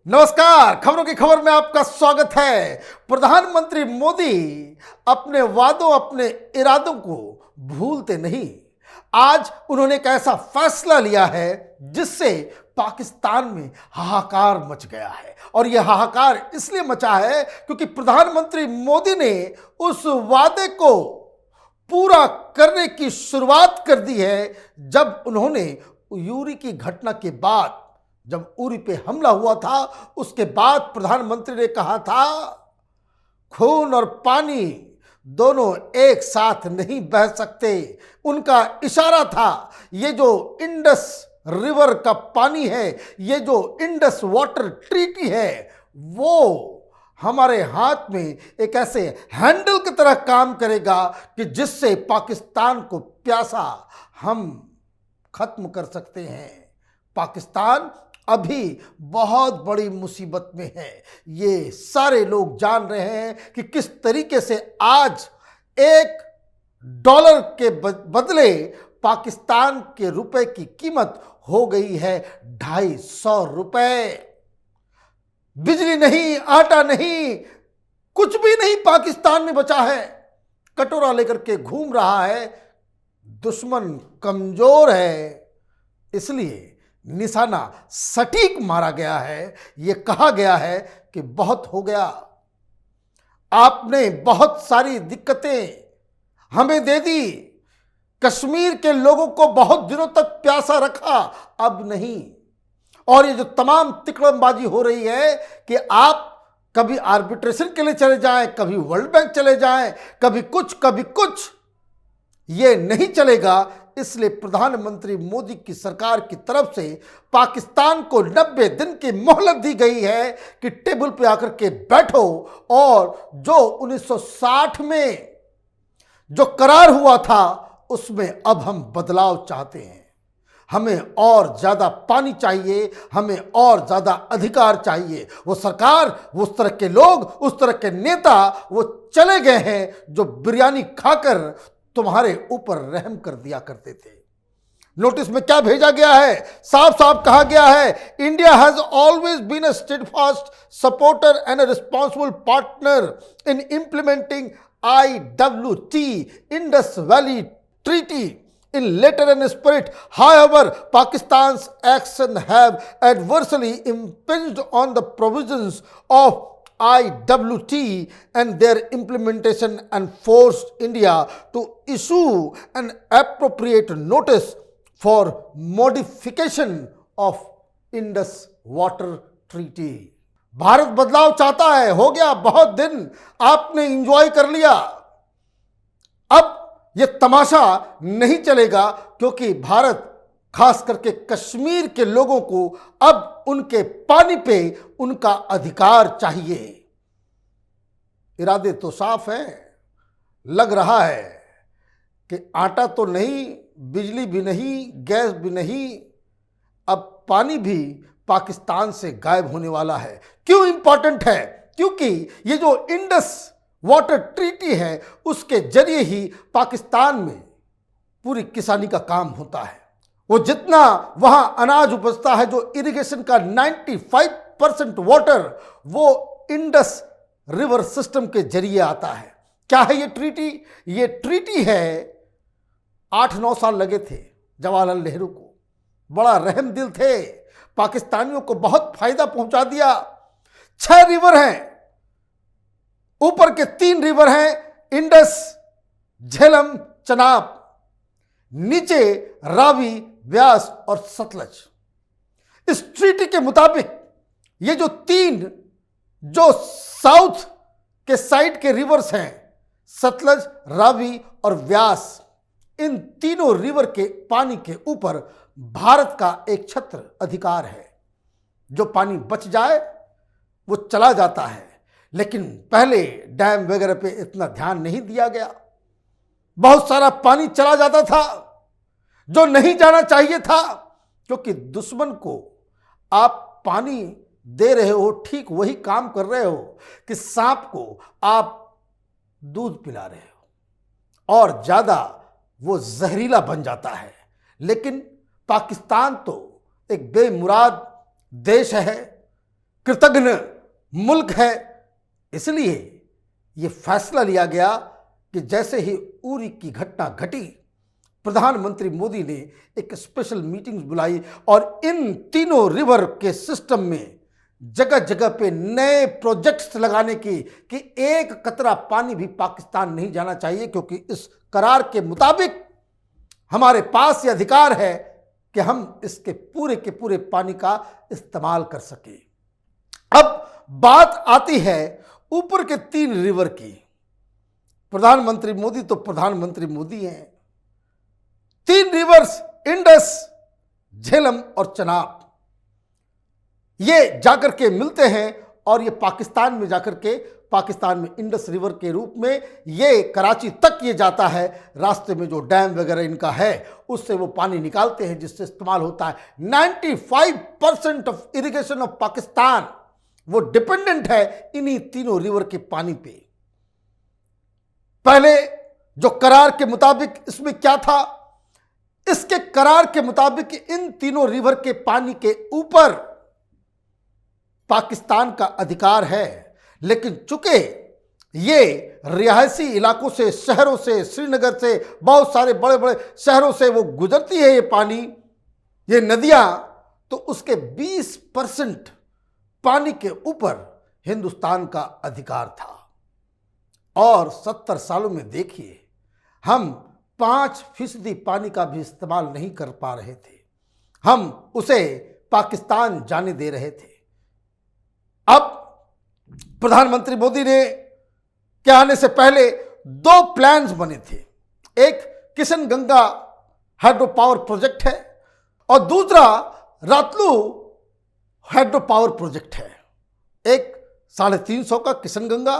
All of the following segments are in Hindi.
नमस्कार, खबरों की खबर में आपका स्वागत है। प्रधानमंत्री मोदी अपने वादों, अपने इरादों को भूलते नहीं। आज उन्होंने एक ऐसा फैसला लिया है जिससे पाकिस्तान में हाहाकार मच गया है। और यह हाहाकार इसलिए मचा है क्योंकि प्रधानमंत्री मोदी ने उस वादे को पूरा करने की शुरुआत कर दी है जब उन्होंने यूरी की घटना के बाद, जब उरी पे हमला हुआ था, उसके बाद प्रधानमंत्री ने कहा था खून और पानी दोनों एक साथ नहीं बह सकते। उनका इशारा था ये जो इंडस रिवर का पानी है, ये जो इंडस वाटर ट्रीटी है, वो हमारे हाथ में एक ऐसे हैंडल की तरह काम करेगा कि जिससे पाकिस्तान को प्यासा हम खत्म कर सकते हैं। पाकिस्तान अभी बहुत बड़ी मुसीबत में है। ये सारे लोग जान रहे हैं कि किस तरीके से आज $1 के बदले पाकिस्तान के रुपए की कीमत हो गई है $250। बिजली नहीं, आटा नहीं, कुछ भी नहीं पाकिस्तान में बचा है। कटोरा लेकर के घूम रहा है। दुश्मन कमजोर है, इसलिए निशाना सटीक मारा गया है। यह कहा गया है कि बहुत हो गया, आपने बहुत सारी दिक्कतें हमें दे दी, कश्मीर के लोगों को बहुत दिनों तक प्यासा रखा, अब नहीं। और ये जो तमाम तिकड़मबाजी हो रही है कि आप कभी आर्बिट्रेशन के लिए चले जाएं, कभी वर्ल्ड बैंक चले जाएं, कभी कुछ, ये नहीं चलेगा। इसलिए प्रधानमंत्री मोदी की सरकार की तरफ से पाकिस्तान को 90 दिन की मोहलत दी गई है कि टेबल पे आकर के बैठो और जो 1960 में जो करार हुआ था उसमें अब हम बदलाव चाहते हैं। हमें और ज्यादा पानी चाहिए, हमें और ज्यादा अधिकार चाहिए। वो सरकार, वो उस तरह के लोग, उस तरह के नेता वो चले गए हैं जो बिरयानी खाकर तुम्हारे ऊपर रहम कर दिया करते थे। नोटिस में क्या भेजा गया है? साफ साफ कहा गया है, India has always been a steadfast supporter and a responsible partner in implementing IWT Indus valley treaty in letter and spirit. However, Pakistan's actions have adversely impinged on the provisions of IWT and their implementation and forced India to issue an appropriate notice for modification of Indus Water Treaty. Bharat बदलाव चाहता है। हो गया बहुत दिन, आपने एंजॉय कर लिया, अब यह तमाशा नहीं चलेगा क्योंकि भारत खास करके कश्मीर के लोगों को अब उनके पानी पे उनका अधिकार चाहिए। इरादे तो साफ हैं, लग रहा है कि आटा तो नहीं, बिजली भी नहीं, गैस भी नहीं, अब पानी भी पाकिस्तान से गायब होने वाला है। क्यों इंपॉर्टेंट है? क्योंकि ये जो इंडस वाटर ट्रीटी है उसके जरिए ही पाकिस्तान में पूरी किसानी का काम होता है। वो जितना वहां अनाज उपजता है, जो इरिगेशन का 95% वाटर वो इंडस रिवर सिस्टम के जरिए आता है। क्या है ये ट्रीटी? ये ट्रीटी है, 8-9 साल लगे थे जवाहरलाल नेहरू को, बड़ा रहम दिल थे, पाकिस्तानियों को बहुत फायदा पहुंचा दिया। 6 रिवर हैं, ऊपर के 3 रिवर हैं इंडस, झेलम, चनाब, नीचे रावी, व्यास और सतलज। इस ट्रीटी के मुताबिक ये जो 3 जो साउथ के साइड के रिवर्स हैं, सतलज, रावी और व्यास, इन तीनों रिवर के पानी के ऊपर भारत का एक छत्र अधिकार है। जो पानी बच जाए वो चला जाता है, लेकिन पहले डैम वगैरह पे इतना ध्यान नहीं दिया गया। बहुत सारा पानी चला जाता था जो नहीं जाना चाहिए था, क्योंकि दुश्मन को आप पानी दे रहे हो, ठीक वही काम कर रहे हो कि सांप को आप दूध पिला रहे हो और ज्यादा वो जहरीला बन जाता है। लेकिन पाकिस्तान तो एक बेमुराद देश है, कृतज्ञ मुल्क है। इसलिए यह फैसला लिया गया कि जैसे ही उरी की घटना घटी, प्रधानमंत्री मोदी ने एक स्पेशल मीटिंग बुलाई और इन तीनों रिवर के सिस्टम में जगह जगह पे नए प्रोजेक्ट्स लगाने की, कि एक कतरा पानी भी पाकिस्तान नहीं जाना चाहिए, क्योंकि इस करार के मुताबिक हमारे पास ये अधिकार है कि हम इसके पूरे के पूरे पानी का इस्तेमाल कर सके। अब बात आती है ऊपर के 3 रिवर की। प्रधानमंत्री मोदी तो प्रधानमंत्री मोदी हैं। 3 रिवर्स, इंडस, झेलम और चनाब, ये जाकर के मिलते हैं और ये पाकिस्तान में जाकर के, पाकिस्तान में इंडस रिवर के रूप में ये कराची तक ये जाता है। रास्ते में जो डैम वगैरह इनका है उससे वो पानी निकालते हैं, जिससे इस्तेमाल होता है। 95% ऑफ इरिगेशन ऑफ पाकिस्तान वो डिपेंडेंट है इन्हीं तीनों रिवर के पानी पे। पहले जो करार के मुताबिक इसमें क्या था, इसके करार के मुताबिक इन तीनों रिवर के पानी के ऊपर पाकिस्तान का अधिकार है, लेकिन चूंकि ये रिहायशी इलाकों से, शहरों से, श्रीनगर से, बहुत सारे बड़े बड़े शहरों से वो गुजरती है ये पानी, ये नदियां, तो उसके 20% पानी के ऊपर हिंदुस्तान का अधिकार था। और 70 सालों में देखिए हम 5% पानी का भी इस्तेमाल नहीं कर पा रहे थे, हम उसे पाकिस्तान जाने दे रहे थे। अब प्रधानमंत्री मोदी ने के आने से पहले 2 प्लान्स बने थे। एक Kishan Ganga hydro power project है और दूसरा रातलू हाइड्रो पावर प्रोजेक्ट है। एक 350 का किशन गंगा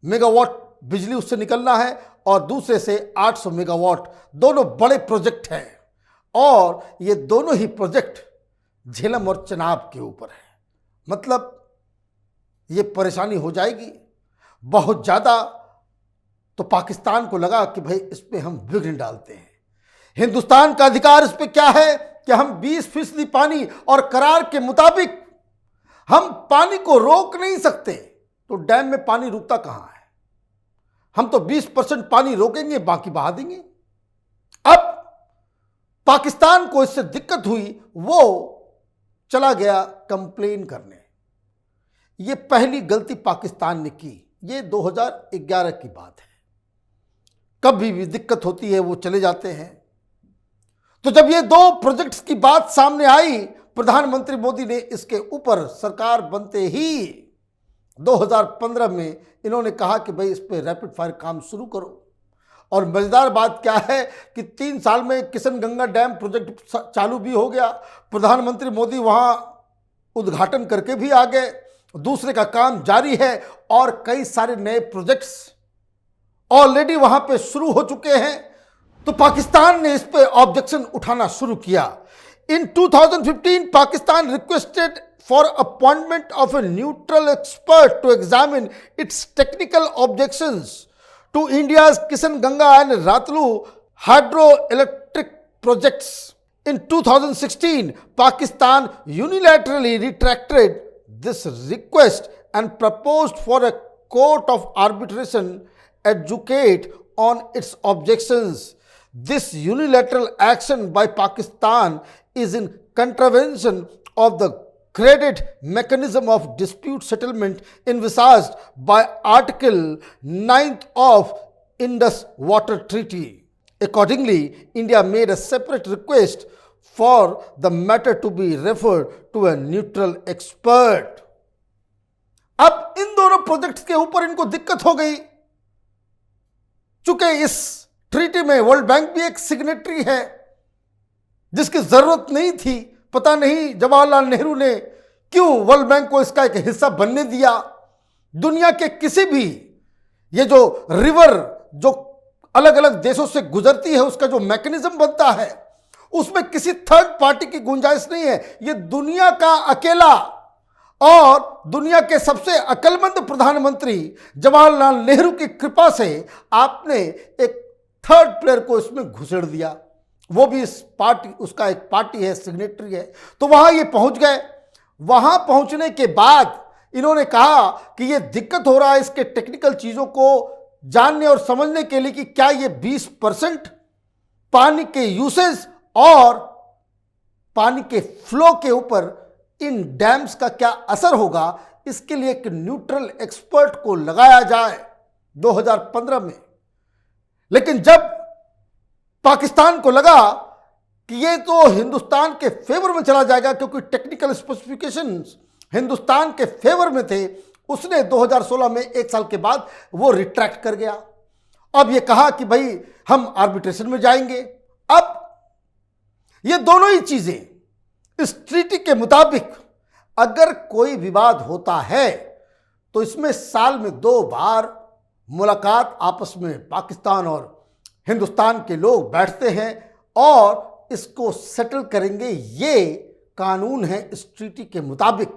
मेगावाट बिजली उससे निकलना है और दूसरे से 800 मेगावाट, दोनों बड़े प्रोजेक्ट हैं। और ये दोनों ही प्रोजेक्ट झेलम और चनाब के ऊपर है। मतलब ये परेशानी हो जाएगी बहुत ज़्यादा। तो पाकिस्तान को लगा कि भाई इस पर हम विघ्न डालते हैं। हिंदुस्तान का अधिकार इस पर क्या है कि हम 20% पानी, और करार के मुताबिक हम पानी को रोक नहीं सकते। तो डैम में पानी रुकता कहाँ है? हम तो 20% पानी रोकेंगे, बाकी बहा देंगे। अब पाकिस्तान को इससे दिक्कत हुई, वो चला गया कंप्लेन करने। ये पहली गलती पाकिस्तान ने की। ये 2011 की बात है। कभी भी दिक्कत होती है वो चले जाते हैं। तो जब ये 2 प्रोजेक्ट्स की बात सामने आई, प्रधानमंत्री मोदी ने इसके ऊपर सरकार बनते ही 2015 में इन्होंने कहा कि भाई इस पे रैपिड फायर काम शुरू करो। और मजेदार बात क्या है कि 3 साल में किशन गंगा डैम प्रोजेक्ट चालू भी हो गया। प्रधानमंत्री मोदी वहां उद्घाटन करके भी आ गए। दूसरे का काम जारी है और कई सारे नए प्रोजेक्ट्स ऑलरेडी वहां पे शुरू हो चुके हैं। तो पाकिस्तान ने इस पे ऑब्जेक्शन उठाना शुरू किया। In 2015 Pakistan requested for appointment of a neutral expert to examine its technical objections to India's Kishan Ganga and Ratlu hydroelectric projects. In 2016, Pakistan unilaterally retracted this request and proposed for a court of arbitration adjudicate on its objections. This unilateral action by Pakistan is in contravention of the graded mechanism of dispute settlement envisaged by Article 9th of Indus Water Treaty. Accordingly, India made a separate request for the matter to be referred to a neutral expert. अब इन दोनों प्रोजेक्ट्स के ऊपर इनको दिक्कत हो गई। चूंकि इस ट्रीटी में वर्ल्ड बैंक भी एक सिग्नेटरी है, जिसकी जरूरत नहीं थी। पता नहीं जवाहरलाल नेहरू ने क्यों वर्ल्ड बैंक को इसका एक हिस्सा बनने दिया। दुनिया के किसी भी ये जो रिवर जो अलग अलग देशों से गुजरती है, उसका जो मैकेनिज्म बनता है, उसमें किसी थर्ड पार्टी की गुंजाइश नहीं है। ये दुनिया का अकेला, और दुनिया के सबसे अक्लमंद प्रधानमंत्री जवाहरलाल नेहरू की कृपा से आपने एक थर्ड प्लेयर को इसमें घुसेड़ दिया। वो भी इस पार्टी, उसका एक पार्टी है, सिग्नेटरी है। तो वहां ये पहुंच गए। वहां पहुंचने के बाद इन्होंने कहा कि यह दिक्कत हो रहा है इसके टेक्निकल चीजों को जानने और समझने के लिए कि क्या ये 20% पानी के यूसेज और पानी के फ्लो के ऊपर इन डैम्स का क्या असर होगा, इसके लिए एक न्यूट्रल एक्सपर्ट को लगाया जाए 2015 में। लेकिन जब पाकिस्तान को लगा कि ये तो हिंदुस्तान के फेवर में चला जाएगा क्योंकि टेक्निकल स्पेसिफिकेशंस हिंदुस्तान के फेवर में थे, उसने 2016 में 1 साल के बाद वो रिट्रैक्ट कर गया। अब ये कहा कि भाई हम आर्बिट्रेशन में जाएंगे। अब ये दोनों ही चीजें इस ट्रीटी के मुताबिक अगर कोई विवाद होता है तो इसमें साल में 2 बार मुलाकात आपस में पाकिस्तान और हिंदुस्तान के लोग बैठते हैं और इसको सेटल करेंगे। ये कानून है इस ट्रीटी के मुताबिक।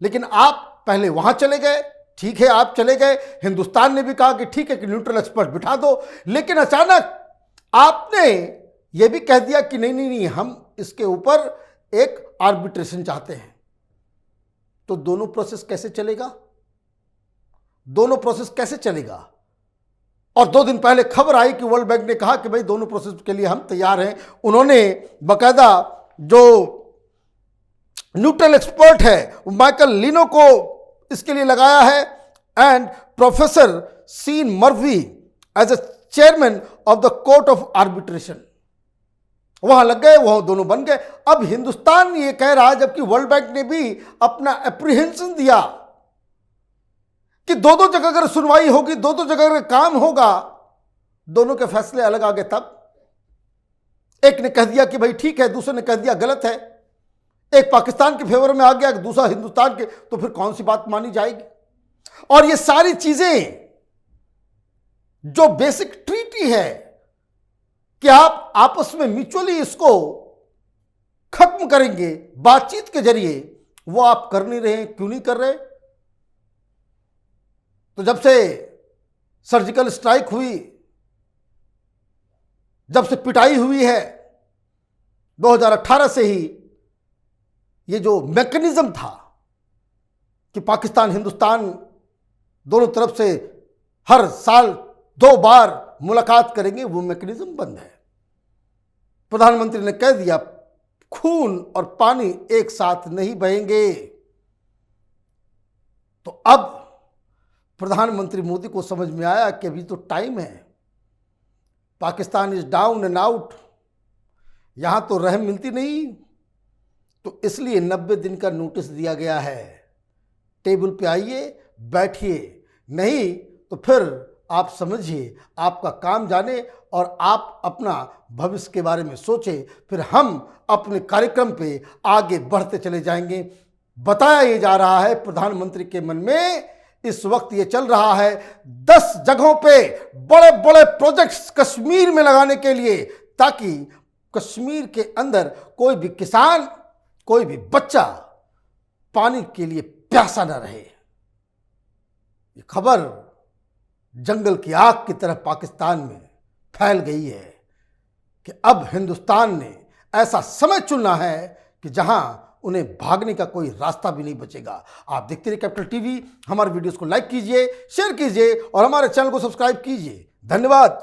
लेकिन आप पहले वहां चले गए, ठीक है, आप चले गए, हिंदुस्तान ने भी कहा कि ठीक है कि न्यूट्रल एक्सपर्ट बिठा दो, लेकिन अचानक आपने यह भी कह दिया कि नहीं नहीं नहीं, हम इसके ऊपर एक आर्बिट्रेशन चाहते हैं। तो दोनों प्रोसेस कैसे चलेगा? दोनों प्रोसेस कैसे चलेगा? और 2 दिन पहले खबर आई कि वर्ल्ड बैंक ने कहा कि भाई दोनों प्रोसेस के लिए हम तैयार हैं। उन्होंने बकायदा जो न्यूट्रल एक्सपर्ट है माइकल लिनो को इसके लिए लगाया है and professor Sean Murphy as a chairman of the court of arbitration. वहां लग गए, वहां दोनों बन गए। अब हिंदुस्तान ये कह रहा है, जबकि वर्ल्ड बैंक ने भी अपना एप्रीहेंशन दिया कि दो जगह अगर सुनवाई होगी, दो जगह अगर काम होगा, दोनों के फैसले अलग आ गए। तब एक ने कह दिया कि भाई ठीक है, दूसरे ने कह दिया गलत है। एक पाकिस्तान के फेवर में आ गया, दूसरा हिंदुस्तान के, तो फिर कौन सी बात मानी जाएगी? और ये सारी चीजें जो बेसिक ट्रीटी है कि आप आपस में म्यूचुअली इसको खत्म करेंगे बातचीत के जरिए, वो आप कर नहीं रहे। क्यों नहीं कर रहे? तो जब से सर्जिकल स्ट्राइक हुई, जब से पिटाई हुई है 2018 से ही, ये जो मैकेनिज्म था कि पाकिस्तान हिंदुस्तान दोनों तरफ से हर साल 2 बार मुलाकात करेंगे, वो मैकेनिज्म बंद है। प्रधानमंत्री ने कह दिया खून और पानी एक साथ नहीं बहेंगे। तो अब प्रधानमंत्री मोदी को समझ में आया कि अभी तो टाइम है, Pakistan is down and out, यहां तो रहम मिलती नहीं। तो इसलिए 90 दिन का नोटिस दिया गया है। टेबल पे आइए, बैठिए, नहीं तो फिर आप समझिए, आपका काम जाने और आप अपना भविष्य के बारे में सोचें, फिर हम अपने कार्यक्रम पे आगे बढ़ते चले जाएंगे। बताया ये जा रहा है प्रधानमंत्री के मन में इस वक्त ये चल रहा है 10 जगहों पे बड़े बड़े प्रोजेक्ट्स कश्मीर में लगाने के लिए, ताकि कश्मीर के अंदर कोई भी किसान, कोई भी बच्चा पानी के लिए प्यासा न रहे। ये खबर जंगल की आग की तरह पाकिस्तान में फैल गई है कि अब हिंदुस्तान ने ऐसा समय चुनना है कि जहां उन्हें भागने का कोई रास्ता भी नहीं बचेगा। आप देखते रहिए कैपिटल टीवी। हमारे वीडियोस को लाइक कीजिए, शेयर कीजिए और हमारे चैनल को सब्सक्राइब कीजिए। धन्यवाद।